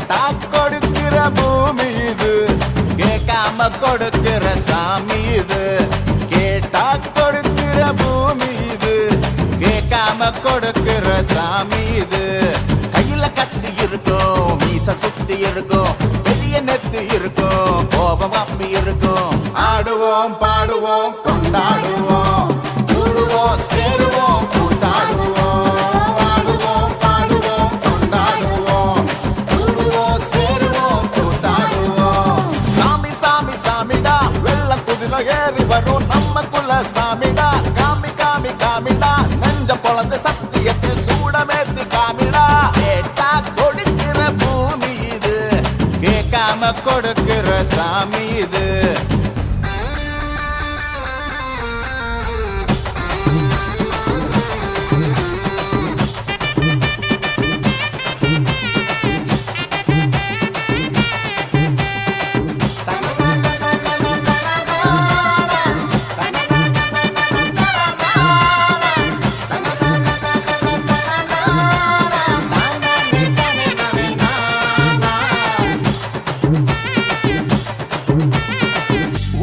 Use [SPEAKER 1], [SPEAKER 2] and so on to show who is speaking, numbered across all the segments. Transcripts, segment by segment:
[SPEAKER 1] கேட்டா கொடுக்கிற பூமி இது, கேட்காம கொடுக்கிற சாமி இது. கேட்டா கொடுக்கிற பூமி இது, கேட்காம கொடுக்கிற சாமி இது. கையில கத்தி இருக்கும், மீச சுத்தி இருக்கும், பெரிய நெத்து இருக்கும், கோபம் அப்பி இருக்கும். ஆடுவோம் பாடுவோம் கொண்டாடுவோம், கூடுவோம் சேருவோம் கூத்தாடுவோம். ஆடுவோம் பாடுவோம் கொண்டாடுவோம், கூடுவோம் சேருவோம் கூத்தாடுவோம். சாமி சாமி சாமிடா, வெள்ள குதிரை ஏறி வரும் நம்ம குல சாமிடா. காமி காமி காமிடா, நெஞ்ச பொழந்து சத்தியத்தை சூடமேத்து காமிடா. கேட்டா கொடுக்கிற பூமி இது, கேட்காம கொடுக்கிற சாமி இது.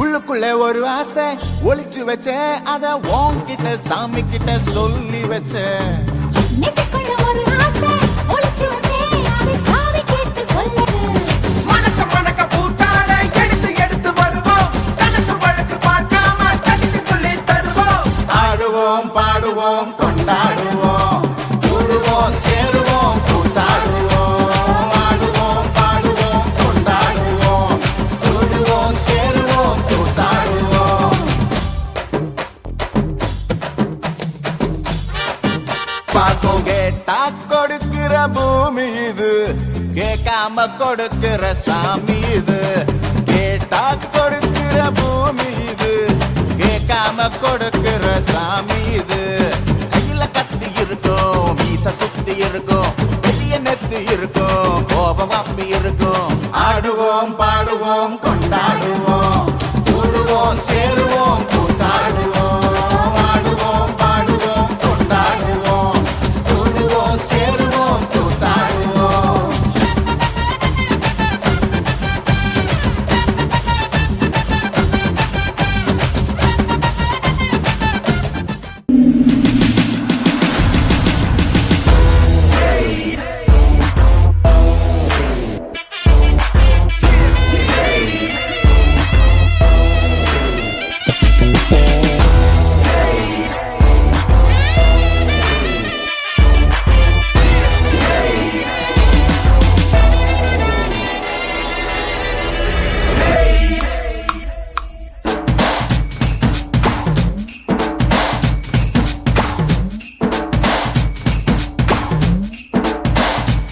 [SPEAKER 1] உள்ளுக்குள்ள ஒரு ஆசை ஒளிச்சு வச்சேன், அத உன்கிட்ட சாமி கிட்ட சொல்லி வச்சேன்.
[SPEAKER 2] நெஞ்சுக்குள்ள ஒரு ஆசை ஒளிச்சு வச்சேன், அதை சாமி கிட்ட சொல்லு.
[SPEAKER 3] மணக்க மணக்க பூத்தாட எடுத்து எடுத்து வருவோம், கணக்கு வழக்கு பார்க்காம கணிக்கு சொல்லி தருவோம்.
[SPEAKER 1] ஆடுவோம் பாடுவோம் கொண்டாடுவோம், கூடுவோம் சேருவோம் கூத்தாடுவோம். ஆடுவோம் பாடுவோம் கொண்டாடுவோம், கூடுவோம் சேருவோம் கூத்தாடுவோம். பாக்கும் கேட்டா கொடுக்கிற பூமி இது, கேட்காம கொடுக்கிற சாமி இது. கேட்டா கொடுக்கிற பூமி இது, கேட்காம கொடுக்கிற சாமி இது. கையில கத்தி இருக்கும், மீச சுத்தி இருக்கும், பெரிய நெத்து இருக்கும், கோபம் அப்பி இருக்கும். ஆடுவோம் பாடுவோம் கொண்டாடுவோம், கூடுவோம் சேருவோம் கூத்தாடுவோம். ஆடுவோம் பாடுவோம் கொண்டாடுவோம், கூடுவோம் சேருவோம் கூத்தாடுவோம்.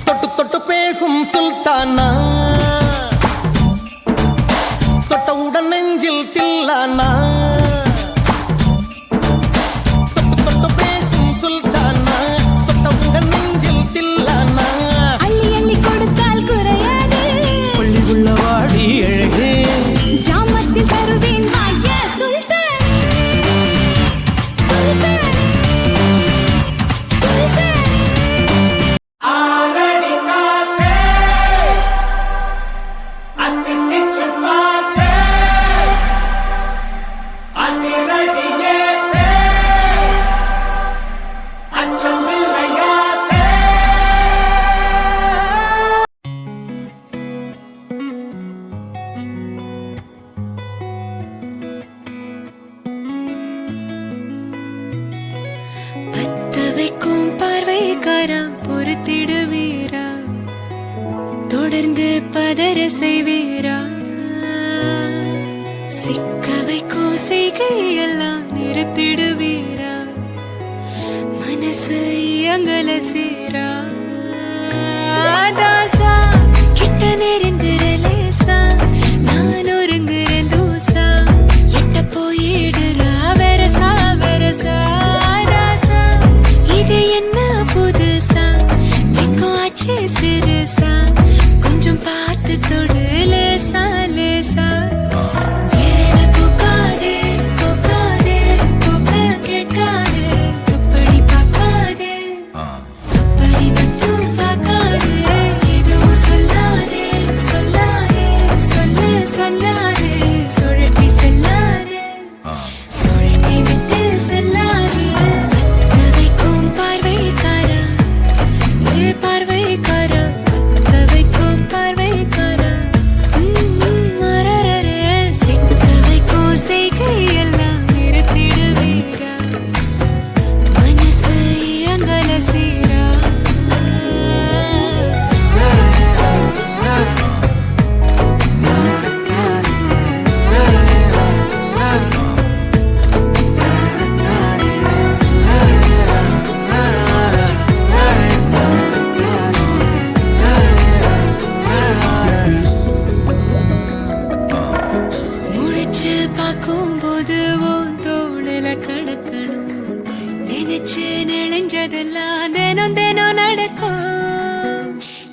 [SPEAKER 1] தொட்டு தொட்டு பேசும் சுல்தானா, தொட்டவுடன் நெஞ்சில் தில்லானா. தொட்டு தொட்டு பேசும் சுல்தானா, தொட்டவுடன் நெஞ்சில் தில்லானா.
[SPEAKER 2] அள்ளி அள்ளி கொடுத்தால் குறையாது,
[SPEAKER 3] பள்ளி உள்ள வாடி அழகே,
[SPEAKER 2] ஜாமத்தில் தருவேன் வாய சுல்தானே. சுல்தானே, சுல்தானே.
[SPEAKER 3] ஆரடி காத்தே, அத்தி திச்சு பார்த்தே, அதிரடியேத்தே, அச்சம் இல்லையாத்தே.
[SPEAKER 4] பத்த வைக்கும் பார்வைக்காரா பொறுத்திடுவீரா, தொடர்ந்து பதற செய்வீரா. சிக்க வைக்கும் செய்கையெல்லாம் நிறுத்திடுவீரா, மனசு இயங்கல சீரா. தாசா கிட்ட நெருங்குற லேசா, நான் ஒருங்குறேன் தூசா, எட்ட போயிடுறா வெரசா வெரசா. ராசா இது என்ன புதுசா, வெக்கம் ஆச்சு சிறுசா, கொஞ்சம் பார்த்து தொடு லேசா லேசா. வேற போகாதே போகாதே போக கேட்காதே, அப்படி பார்க்காதே அப்படி மட்டும் பார்க்காதே, எதுவும் சொல்லாதே.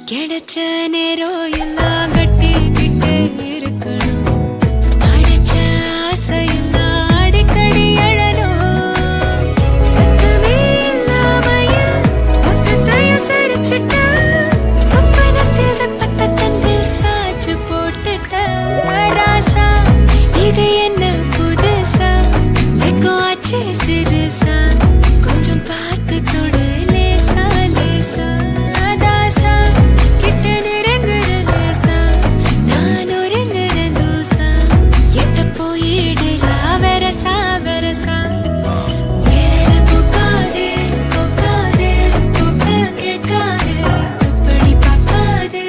[SPEAKER 4] கிடைச்ச நேரம் எல்லாம் கட்டிக்கிட்டு இருக்கணும். அடைச்ச ஆசையெல்லாம் அடிக்கடி எழணும். சத்தமே இல்லாமைய மொத்தத்தையும் சரிச்சுட்ட. சொப்பனத்தில் வெப்பத்தை தந்து சாச்சு போட்டுட்ட. ராசா இது என்ன புதுசா வெக்கம் ஆச்சு சிறுசா. கொஞ்சம் பார்த்து தொடு லேசா லேசா. தாசா கிட்ட நெருங்குற லேசா. நான் ஒருங்குற தூசா. எட்ட போயிடுறா வெரசா வெரசா. வேற பூக்காதே பூக்காதே பூக்க கேட்காதே. அப்படி பார்க்காதே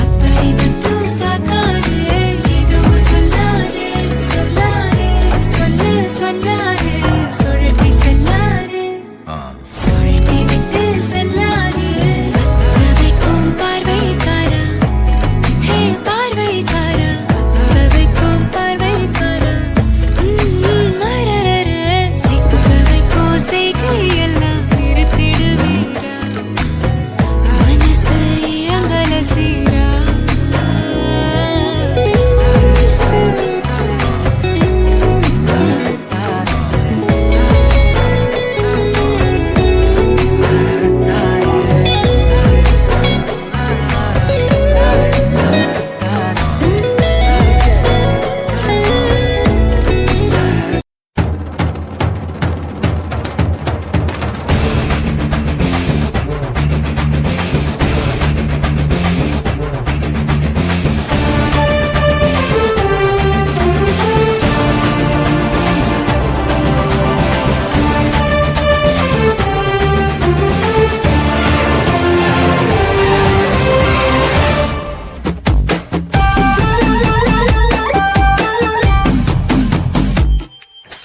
[SPEAKER 4] அப்படி மட்டும் பார்க்காதே. எதுவும் சொல்லாதே சொல்லாதே சொல்லு சொல்லாதே. சுழட்டி செல்லாதே சுழட்டி விட்டு செல்லாதே. வைக்கும் பார்வைக்காரா ஹே பார்வைக்காரா. வைக்கும் பார்வைக்காரா மரரர. சிக்க வைக்கும் செய்கையெல்லாம் நிறுத்திடுவீரா. மனசு இயங்கல சீரா.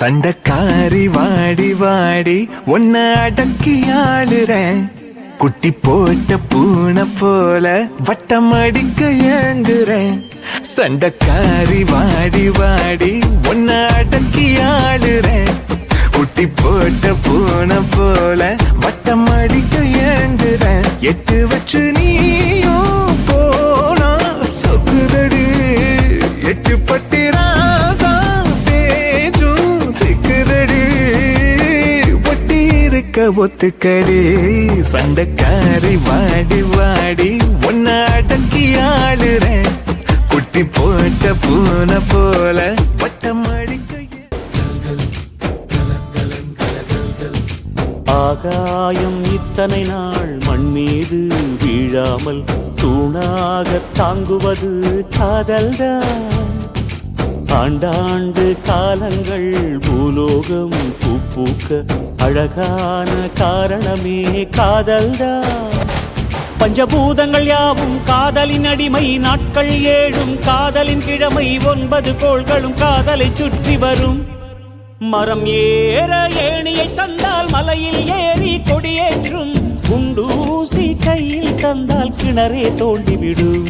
[SPEAKER 1] சண்டக்காரி வாடி வாடி உன்னை அடக்கி ஆளுறேன். குட்டி போட்ட பூனை போல வட்டம் அடிக்க ஏங்குறேன். சண்டக்காரி வாடி வாடி உன்னை அடக்கி ஆளுறேன். குட்டி போட்ட பூனை போல வட்டம் அடிக்க ஏங்குறேன். எட்டு வச்சு நீயும் போனா சொக்குதடி. எட்டு பட்டி ராசா பேச்சும் சிக்குதடி. ஒட்டி இருக்க ஒத்துக்கடி. சண்டக்காரி வாடி வாடி உன்னை அடக்கி ஆளுறேன். குட்டி போட்ட பூனை போல வட்டம் அடிக்க
[SPEAKER 5] ஆகாயம் இத்தனை நாள் மண் மீது வீழாமல் தூணாக தாங்குவது காதல்தான். ஆண்டாண்டு காலங்கள் பூலோகம் பூக்க அழகான காரணமே காதல்தான். பஞ்சபூதங்கள் யாவும் காதலின் அடிமை. நாட்கள் 7 காதலின் கிழமை. 9 கோள்களும் காதலை சுற்றி வரும். மரம் ஏற ஏணியை தந்தால் மலையில் ஏறி கொடியேற்றும். குண்டூசி கையில் தந்தால் கிணறே தோண்டிவிடும்.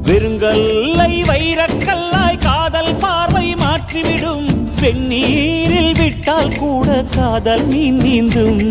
[SPEAKER 5] வெறுங்கல்லை வைரக்கல்லாய் காதல் பார்வை மாற்றிவிடும். வெந்நீரில் விட்டால் கூட காதல் மீன் நீந்தும்.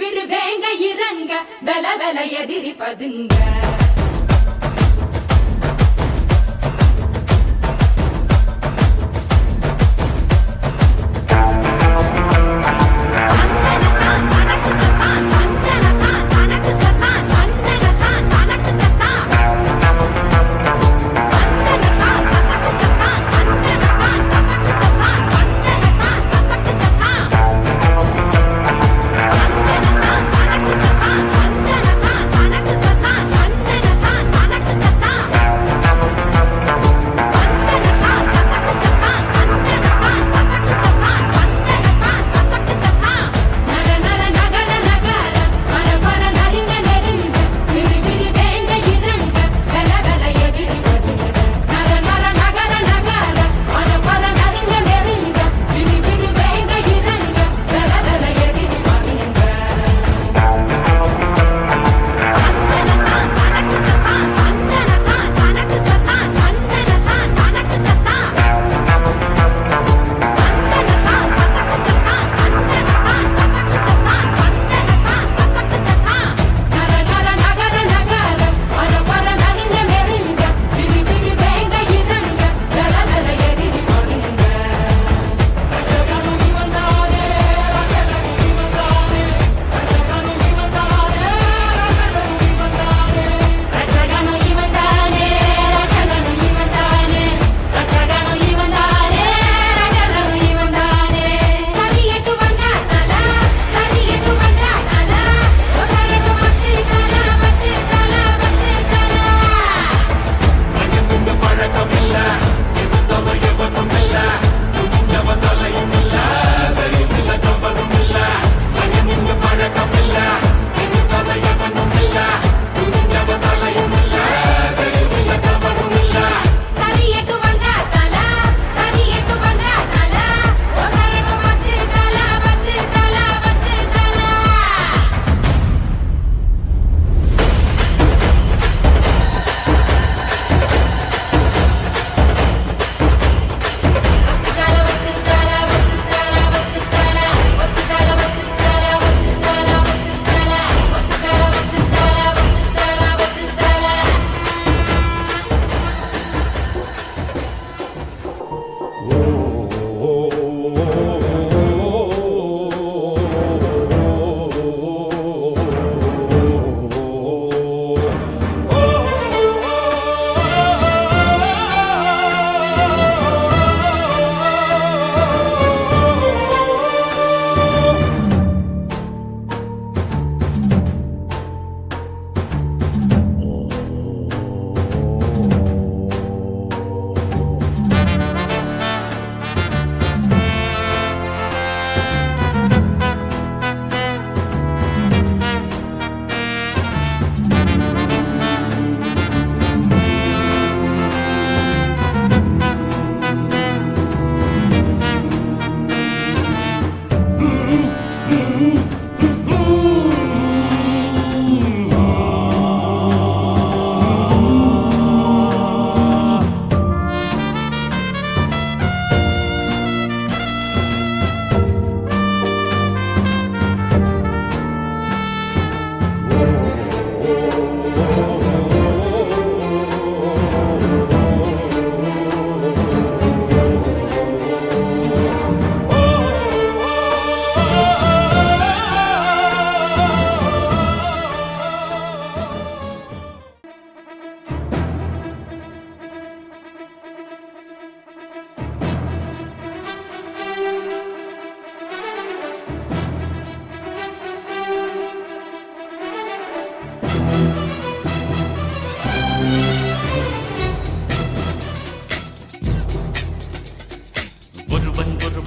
[SPEAKER 6] விறு வேங்க இறங்க வெல வெல எதிரி பதுங்க.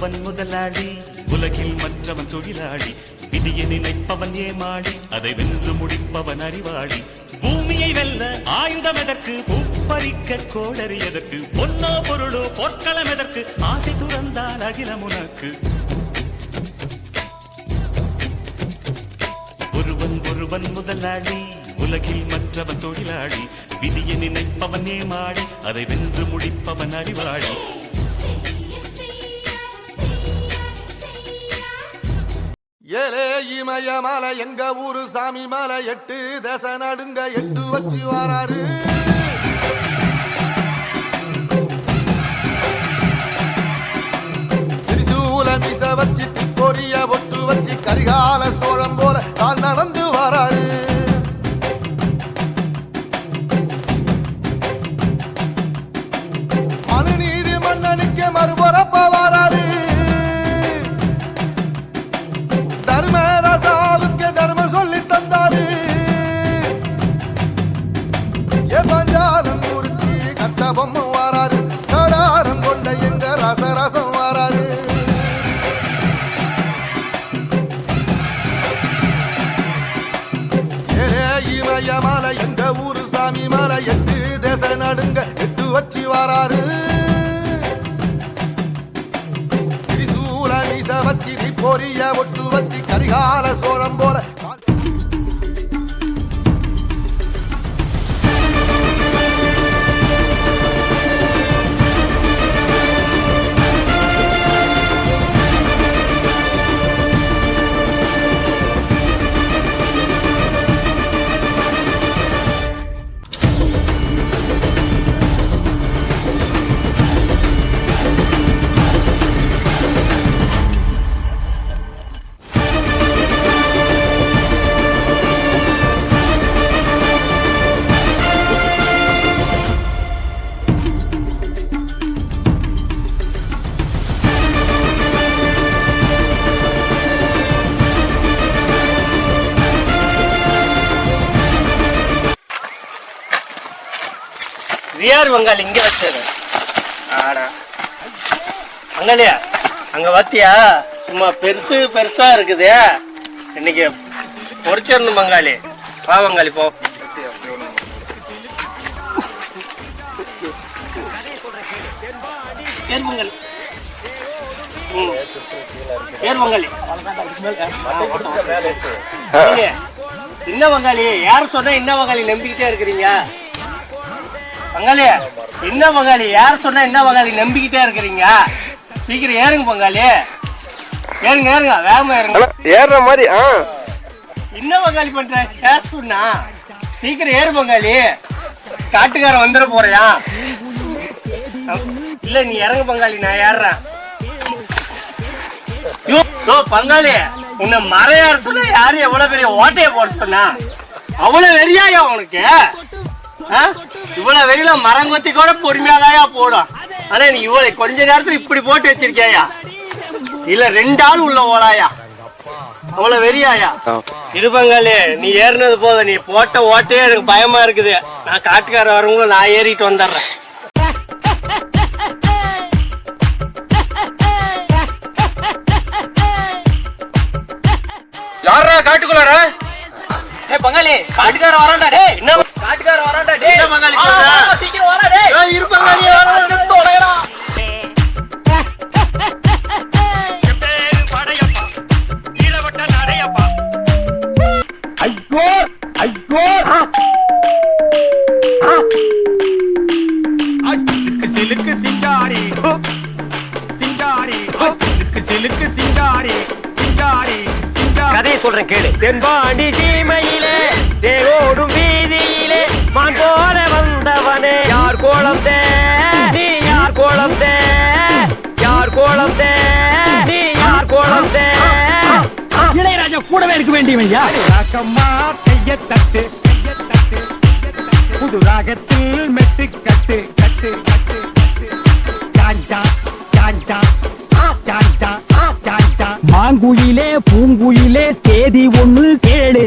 [SPEAKER 5] வருபவன் முதலாளி, உலகில் மற்றவன் தொழிலாளி. விதியை நினைப்பவன் ஏமாளி, அதை வென்று முடிப்பவன் அறிவாளி. பூமியை வெல்ல ஆயுதம் எதற்கு, பூப்பறிக்க கோடரி எதற்கு, பொன்னோ பொருளோ பொற்களம் எதற்கு, ஆசை துறந்தால் அகிலம் உனக்கு. ஒருவன் முதலாளி, உலகில் மற்றவன் தொழிலாளி. விதியை நினைப்பவன் ஏமாளி, அதை வென்று முடிப்பவன் அறிவாளி.
[SPEAKER 1] ஏலே இமய மலை எங்க ஊரு சாமி மலை, 8 தேச நடுங்க 8 வச்சு வராரு. திரிசூல மிச வச்சு பொரிய ஒட்டு வச்சு கரிகால சோழம் போல தான் நடந்து வராரு. மனுநீதி மன்னனுக்கு மறுபுறப்ப வராரு. தர்மராசாவுக்கு தர்மம் சொல்லி தந்தாரு. பஞ்சாரம் உருட்டி கட்ட பொம்மை வராரு. கடாரம் கொண்ட எங்க ரசரசம் வராரு. இமய மலை எங்க ஊரு சாமி மலை, 8 தேச நடுங்க 8 வச்சு வராரு. திரிசூல மீச வச்சு பொரிய ஒட்டு வச்சு கரிகால சோழம் போல.
[SPEAKER 7] யார் வங்காளி இங்க வச்சது? ஆடா வங்காளியா, அங்க பாத்தியா சும்மா பெருசு பெருசா இருக்குது. இன்னைக்கு பொறிச்சிடணும் வங்காளி. வா வங்காளி போ. ஏர் வங்காளி, ஏர் வங்காளி. என்ன வங்காளி, யார் சொன்னா என்ன வங்காளி நம்பிக்கிட்டே இருக்கிறீங்க? பங்காளி என்ன பங்காளி, யார் சொன்னா என்ன பங்காளி நம்பிக்கிட்டே இருக்கிறீங்க? சீக்கிரம் ஏறுங்க பங்காளி, ஏறுங்க ஏறுங்க, வேகமா ஏறுங்க.
[SPEAKER 8] ஏறுற மாதிரி
[SPEAKER 7] என்ன பங்காளி பண்ற? யார் சொன்னா? சீக்கிரம் ஏறு பங்காளி, காட்டுக்காரன் வந்துட போறியா? இல்ல நீ இறங்க பங்காளி, நான் ஏறுறேன். பங்காளி உன்னை மறையாரு சொன்னா யாரு எவ்வளவு பெரிய ஓட்டைய போட சொன்னா? அவ்வளவு வெறியாயா உனக்கு? இவ்வளவு வெறியில மரங்கொத்தி கூட பொறுமையாதாயா போடும். ஆனா நீ இவ்வளவு கொஞ்ச நேரத்துல இப்படி போட்டு வச்சிருக்கியா? இல்ல 2 ஆள் உள்ள ஓடாயா? அவ்வளவு வெறியாயா? இது பங்காளி நீ ஏறினது போதும், நீ போட்ட ஓட்டையே எனக்கு பயமா இருக்குது. நான் காட்டுக்கார வரவங்களும் நான் ஏறிட்டு வந்துடுறேன். யாரா காட்டுக்குள்ளார? பங்காளி காட்டுக்கார வரான்டா. டேய் என்ன காட்டுக்கார வரான்டா. டேய் என்ன பங்காளி சொல்ற? சீக்கிரம் வாடா. டேய் ஏய் இரு பங்காளி, வரான்டா தொலைடா. எப்பேரு படையப்பா நீலவட்ட நடையப்பா. ஐயோ ஐயோ சிலுக்கு சிலுக்கு சிங்காரி சிங்காரி சிலுக்கு சிங்காரி சிங்காரி. கதையை சொல்றேன் கேளு. தென்பாண்டி சீமையிலே தேவோடும் வீதியிலே மான் போல வந்தவனே யார் கோலம் தே, நீ யார் கோலம் தே, யார் கோலம் தே, நீ யார் கோலம் தே. இளையராஜா கூடவே இருக்க வேண்டியவன் யார்? ராக்கம்மா கைய தட்டு புது ராகத்தில் மெட்டு கட்டு கட்டு கட்டு காஞ்சா காஞ்சா காஞ்சா காஞ்சா. மாங்குயிலே பூங்குயிலே தேதி ஒண்ணு கேளு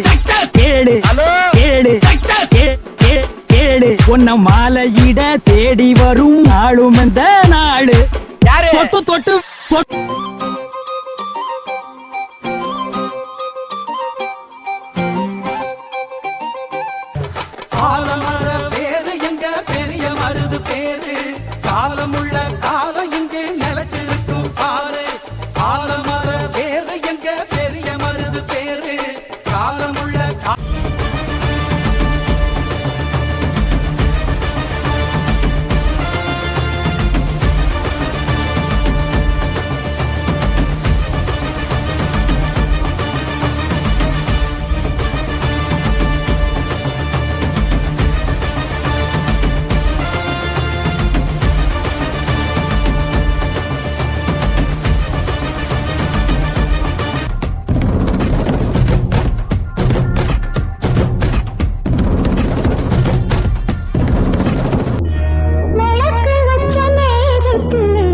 [SPEAKER 7] கேளு கேளு கேளு. உன்ன மாலையிட தேடி வரும் நாளும் இந்த நாளு. தொட்டு தொட்டு ஆலமர பேரு எங்க பெரிய மருது பேரு காலமுள்ள காலம் இங்கே நிலைச்சிருக்கும் பாரு ஆலமர பேரு எங்க பெரிய மருது பேரு காலமுள்ள
[SPEAKER 2] விளக்கு வச்ச நேரத்திலே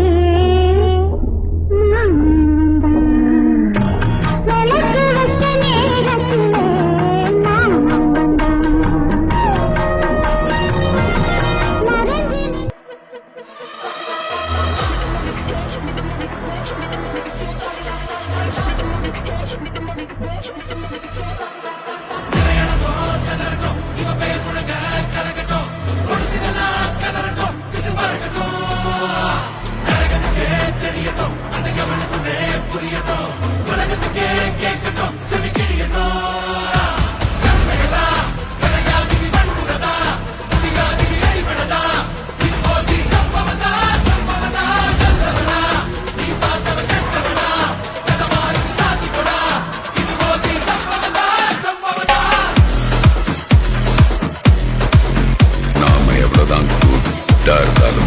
[SPEAKER 2] விளக்கு வச்ச நேரத்திலே நான் மறைஞ்சி
[SPEAKER 8] நாம எவ்வளவுதான் கூட்டா இருந்தாலும்